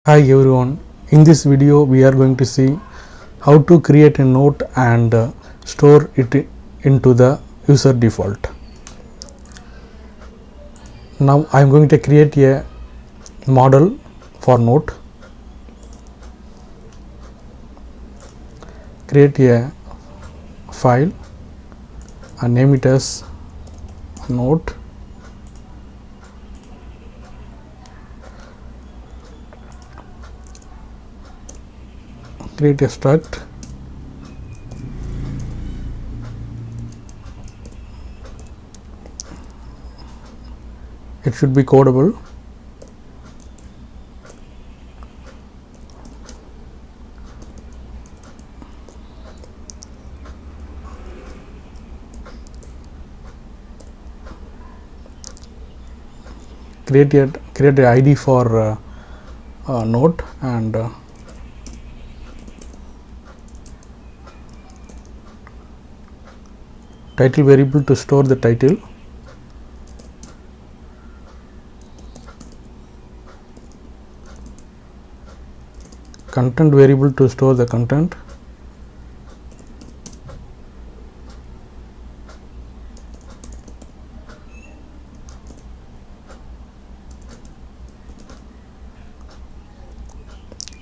Hi everyone, in this video we are going to see how to create a note and store it into the user default. Now I am going to create a model for note. Create a file and name it as note. Create a struct. It should be codable. Create a ID for note and title variable to store the title. Content variable to store the content.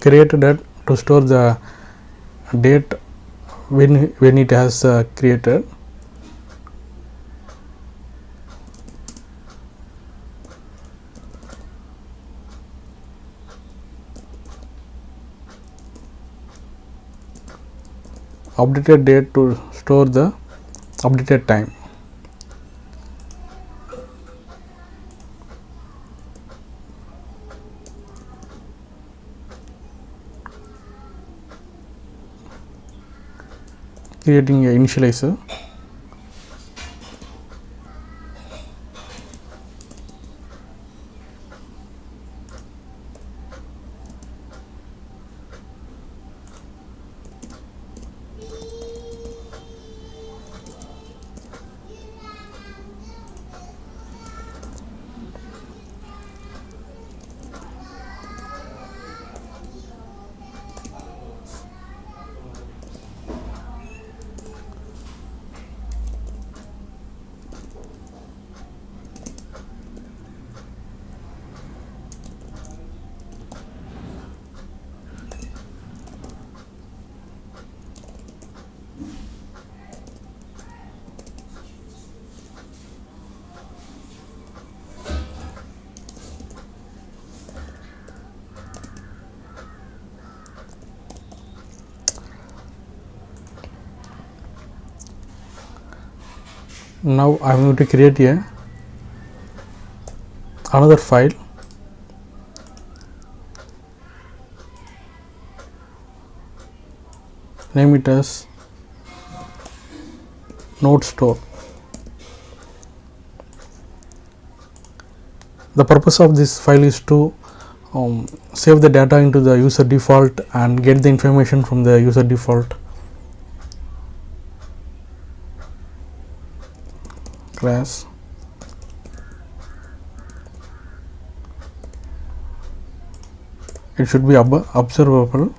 Create that to store the date when it has created. Updated date to store the updated time. Creating a initializer. Now I am going to create another file. Name it as note store. The purpose of this file is to save the data into the user default and get the information from the user default. Class it should be observable.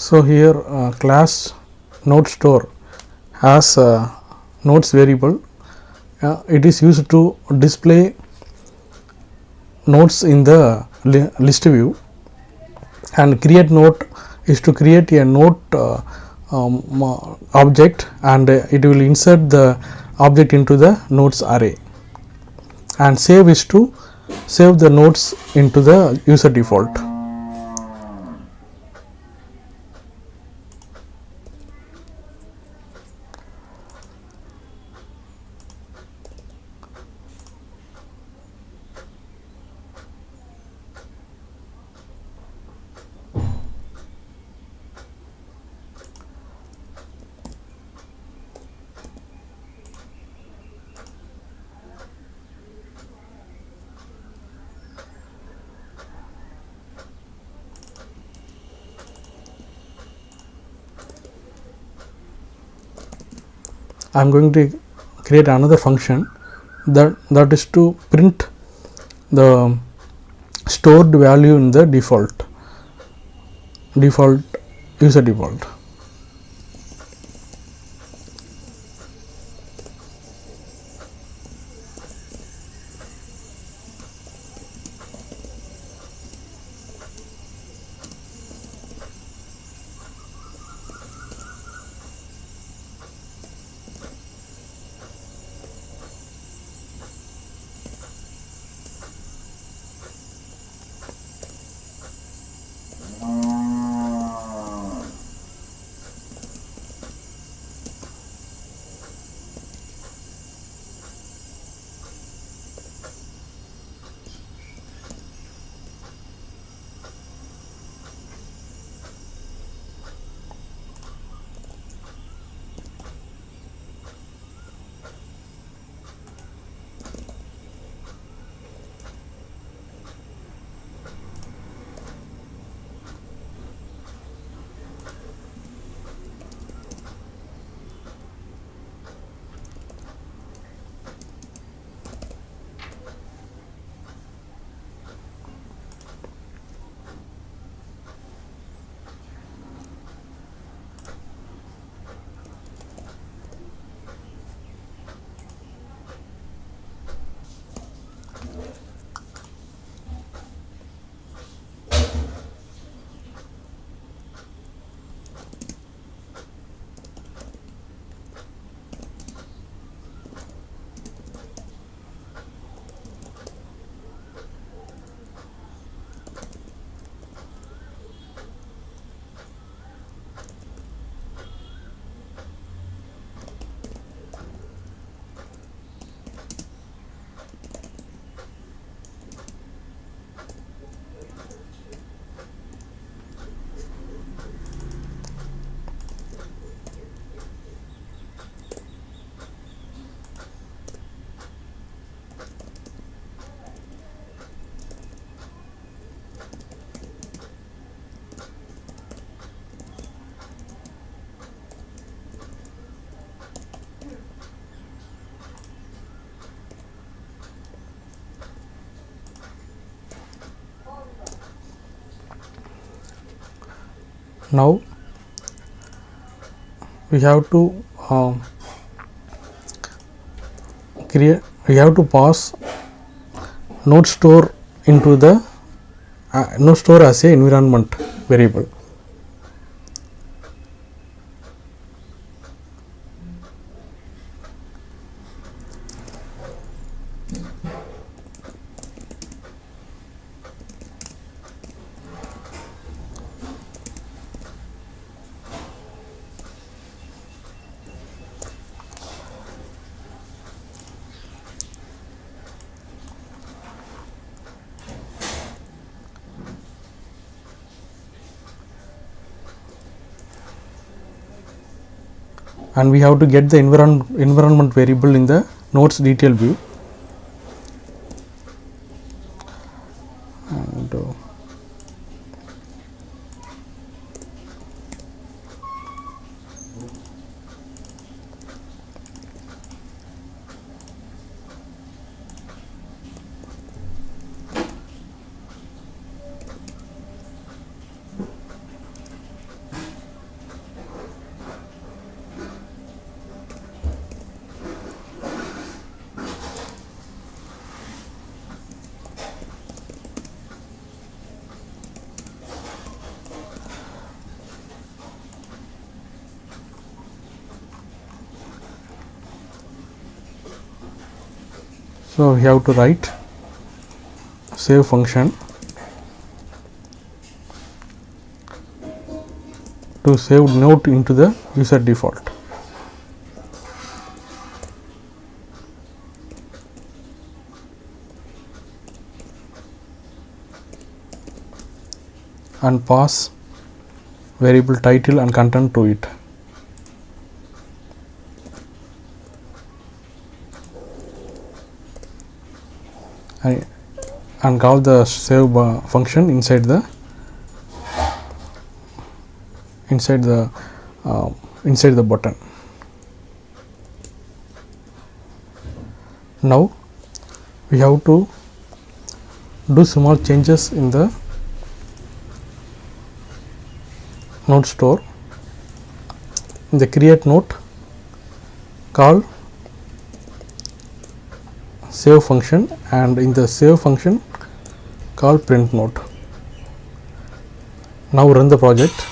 So here class node store has nodes variable. It is used to display nodes in the list view, and create node is to create a node object, and it will insert the object into the nodes array, and save is to save the nodes into the user default. I am going to create another function that is to print the stored value in the default user default. Now we have to pass node store into the node store as a environment variable. And we have to get the environment variable in the nodes detail view, and So we have to write save function to save note into the user default. And pass variable title and content to it. And call the save function inside the button. Now we have to do small changes in the node store. In the create node, call save function, and in the save function call print node. Now run the project.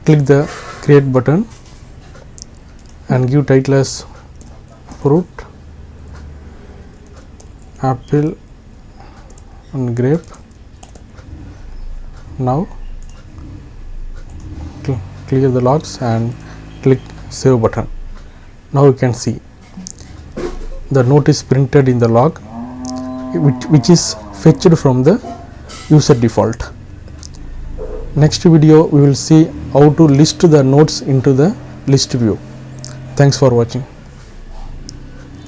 Click the create button and give title as fruit, apple and grape. Now clear the logs and click save button. Now you can see the note is printed in the log, which is fetched from the user default. Next video we will see how to list the notes into the list view. Thanks for watching.